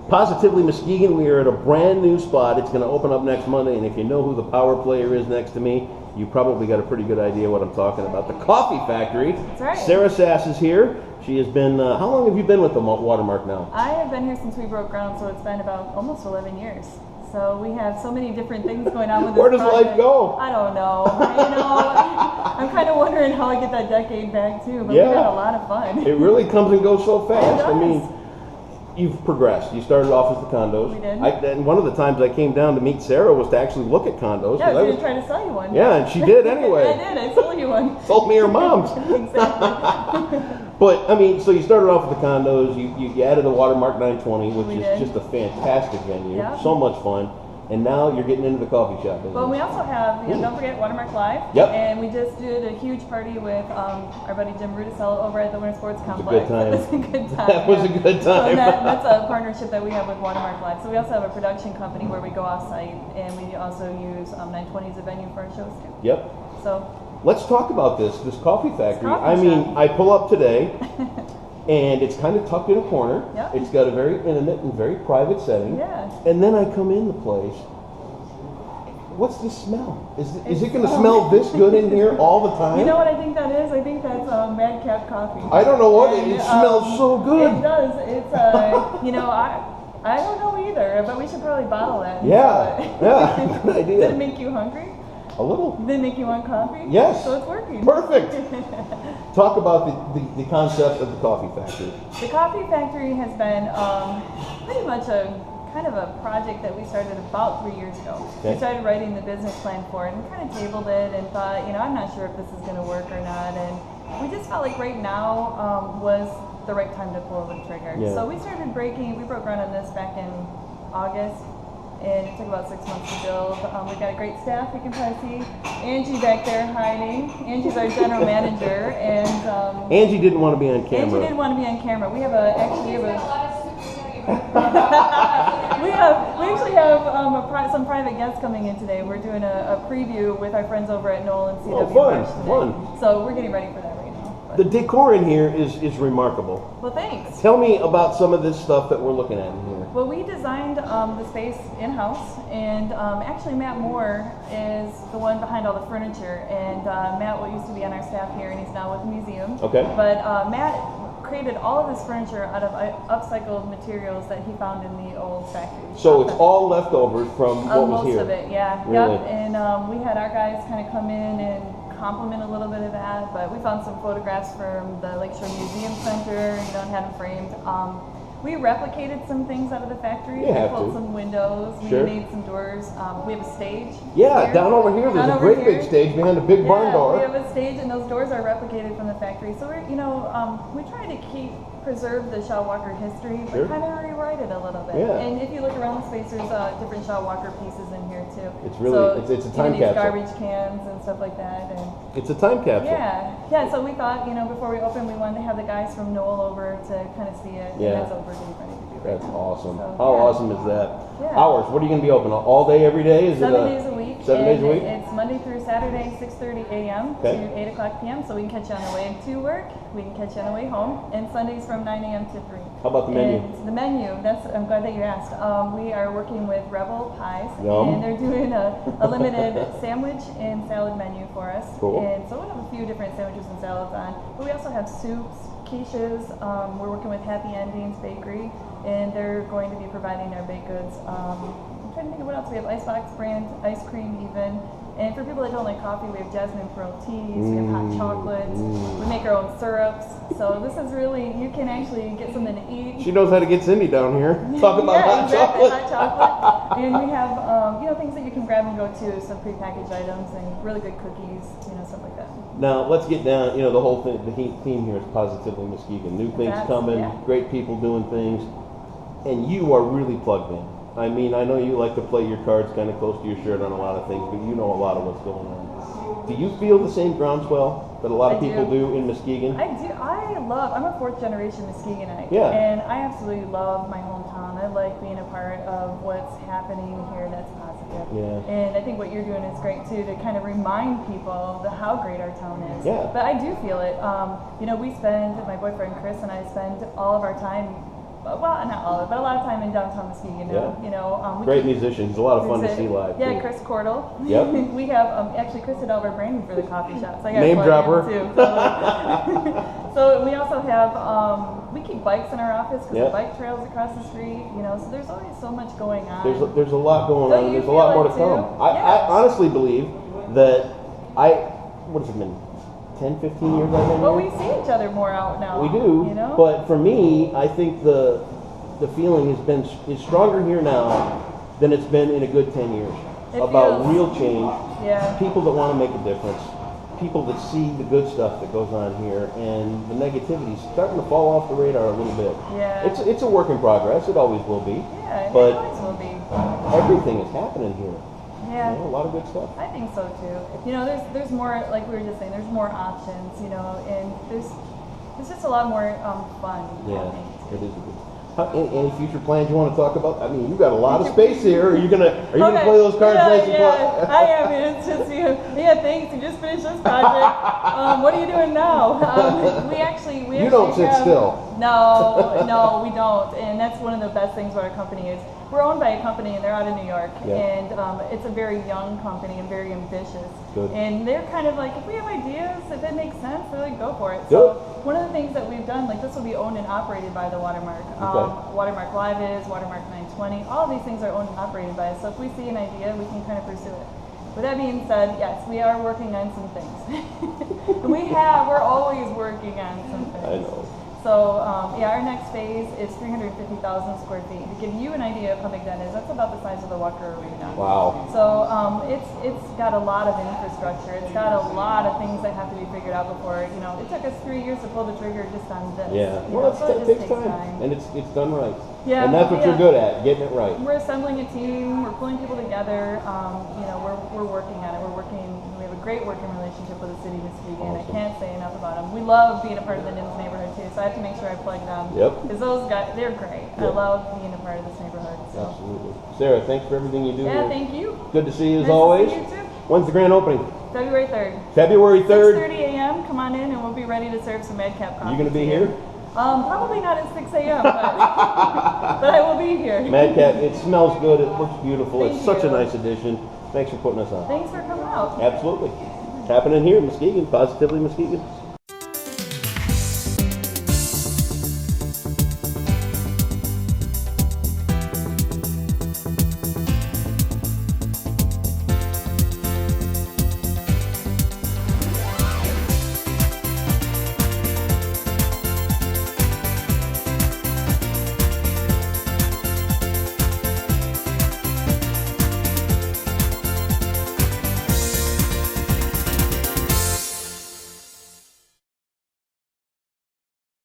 Positively Muskegon, we are at a brand new spot. It's going to open up next Monday, and if you know who the power player is next to me, you probably got a pretty good idea what I'm talking about. The Coffee Factory. That's right. Sarah Sass is here. She has been, how long have you been with the Watermark now? I have been here since we broke ground, so it's been about almost 11 years. So we have so many different things going on with this Where does project. life go? I don't know. I'm kind of wondering how I get that decade back too, but Yeah. we had a lot of fun. It really comes and goes so fast. It does. I mean, you've progressed. You started off with the condos. We did. And one of the times I came down to meet Sarah was to actually look at condos. Yeah, I was going to try to sell you one. Yeah, and she did anyway. I did. I sold you one. Sold me her mom's. Exactly. But, I mean, so you started off with the condos. You added the Watermark 920, which We is did. just a fantastic venue. Yeah. So much fun. And now you're getting into the coffee shop business. Well, we also have, don't forget, Watermark Live. Yep. And we just did a huge party with our buddy Jim Rudicello over at the Winter Sports Complex. good time. That was a good time. That was a good So time. that's a partnership that we have with Watermark Live. So we also have a production company where we go off-site, and we also use 920 as a venue for our shows too. Yep. So Let's talk about this coffee factory. coffee I mean, shop. I pull up today, and it's kind of tucked in a corner. Yep. It's got a very intimate and very private setting. Yeah. And then I come in the place. What's the smell? Is it going to It's- smell this good in here all the time? You know what I think that is? I think that's Madcap Coffee. I don't know what And, it smells so good. It does. It's I don't know either, but we should probably bottle that. and Yeah, sell it. yeah, good idea. Did it make you hungry? A little. Did it make you want coffee? Yes. So it's working. Perfect. Talk about the concept of the coffee factory. The Coffee Factory has been pretty much a kind of a project that we started about 3 years ago. Okay. We started writing the business plan for it and kind of tabled it and thought, I'm not sure if this is going to work or not. And we just felt like right now was the right time to pull the trigger. Yeah. So we broke ground on this back in August. And it took about 6 months to build. We've got a great staff. You can probably see Angie back there hiding. Angie's our general manager, and Angie didn't want to be on camera. Angie didn't want to be on camera. We actually have some private guests coming in today. We're doing a preview with our friends over at Noel and CW. Oh, fun, Marsh today. fun. So we're getting ready for that right now. But- The decor in here is remarkable. well, thanks. Tell me about some of this stuff that we're looking at in here. Well, we designed the space in-house, and actually Matt Moore is the one behind all the furniture. And Matt used to be on our staff here, and he's now with the museum. Okay. But Matt created all of his furniture out of upcycled materials that he found in the old factory. So it's all leftovers from what was most here. of it, yeah. Really? Yep. And we had our guys kind of come in and complement a little bit of that, but we found some photographs from the Lakeshore Museum Center, and had them framed. We replicated some things out of the factory. You We have pulled to. some windows. Sure. We made some doors. We have a stage. Yeah, here. down over here, there's Down a over great here. big stage behind a big barn Yeah, door. we have a stage, and those doors are replicated from the factory. So we try to preserve the Shaw Walker history, but Sure. kind of rewrite it a little bit. Yeah. And if you look around the space, there's different Shaw Walker pieces in here too. It's really- so it's a time these capsule. garbage cans and stuff like that. And It's a time capsule. yeah. So we thought, before we opened, we wanted to have the guys from Noel over to kind of see it. Yeah. And that's what we're getting ready to do. right That's now. awesome. So, How yeah. awesome is that? Yeah. Hours, what are you going to be open? All day, every day? Is 7 it days a week. 7 days a and week? It's Monday through Saturday, 6:30 a.m. Okay. to 8 o'clock p.m. So we can catch you on the way to work. We can catch you on the way home. And Sundays from 9 a.m. to 3. How about the menu? And the menu, I'm glad that you asked. We are working with Rebel Pies. Yum. And they're doing a limited sandwich and salad menu for us. Cool. And so we have a few different sandwiches and salads on. But we also have soups, quiches. We're working with Happy Endings Bakery. And they're going to be providing our baked goods. I'm trying to think of what else. We have Icebox brand ice cream even. And for people that don't like coffee, we have jasmine pearl teas, we have hot chocolates, we make our own syrups. So this is really, you can actually get something to eat. She knows how to get Cindy down here. Talk about yeah, hot exactly, chocolate. hot chocolate. And we have, things that you can grab and go to, some prepackaged items and really good cookies, stuff like that. Now let's get down. The whole thing. The theme here is positively Muskegon. New things coming, yeah. great people doing things, and you are really plugged in. I mean, I know you like to play your cards kind of close to your shirt on a lot of things, but you know a lot of what's going on. Do you feel the same groundswell that a lot of people do in Muskegon? I do. I'm a fourth generation Muskegonite. Yeah. And I absolutely love my hometown. I like being a part of what's happening here that's positive. Yeah. And I think what you're doing is great too, to kind of remind people how great our town is. Yeah. But I do feel it. My boyfriend Chris and I spend all of our time well, not all of it, but a lot of time in downtown Muskegon now. Yeah. You know, we Great keep- musician. He's a lot of fun to Who's see it? live. Yeah, too. Chris Cordell. Yep. We have actually Chris did all of our branding for the coffee shop. So I got Name dropper. too. So we also have we keep bikes in our office because Yep. the bike trails across the street. You know, so there's always so much going on. There's a lot going Don't on. you There's a lot feel more it to too? come. I Yeah. honestly believe that what has it been, 10, 15 years I've been Well, here? we see each other more out now. We do, You know. but for me, I think the feeling is stronger here now than it's been in a good 10 years. It About feels- real change, Yeah. people that want to make a difference, people that see the good stuff that goes on here, and the negativity's starting to fall off the radar a little bit. Yeah. It's a work in progress. It always will be. Yeah, but it always will be. everything is happening here. Yeah. You know, a lot of good stuff. I think so too. You know, there's more, like we were just saying, there's more options, you know, and there's just a lot more fun. Yeah, I think. it is a good. Any future plans you want to talk about? I mean, you got a lot of space here. Are you gonna Okay. play those cards yeah, nice and yeah, quiet? I am. It's just yeah. Thanks. You just finished this project. What are you doing now? We actually You don't sit have- still. No, we don't. And that's one of the best things about our company is we're owned by a company and they're out of New York, Yeah. and it's a very young company and very ambitious. Good. And they're kind of like, if we have ideas, if it makes sense, they're like, go for it. Good. So one of the things that we've done, like this will be owned and operated by the Watermark. Okay. Watermark Live is, Watermark 920. All of these things are owned and operated by us. So if we see an idea, we can kind of pursue it. With that being said, yes, we are working on some things. And we're always working on some things. I know. So our next phase is 350,000 square feet. To give you an idea of how big that is, that's about the size of the Walker Arena. Wow. So it's got a lot of infrastructure. It's got a lot of things that have to be figured out before. You know, it took us 3 years to pull the trigger just on this. Yeah. You Well, know, so it just takes time, and it's done right. Yeah, And that's what yeah. you're good at, getting it right. We're assembling a team. We're pulling people together. You know, we're working on it. We have a great working relationship with the city of Muskegon. Awesome. I can't say enough about them. We love being a part of the NIMS neighborhood too. So I have to make sure I plug them. Yep. Because those guys, they're great. I Yep. love being a part of this neighborhood. So. Absolutely. Sarah, thanks for everything you do Yeah, here. thank you. Good to see you as Nice to always. see you too. When's the grand opening? February 3rd. February 3rd. 6:30 a.m. Come on in and we'll be ready to serve some Madcap coffee. You gonna be to you. here? Probably not at 6 a.m. But, but I will be here. Madcap, it smells good. It looks beautiful. Thank It's such a you. nice addition. Thanks for putting us on. Thanks for coming out. Absolutely. It's happening here in Muskegon, positively Muskegon.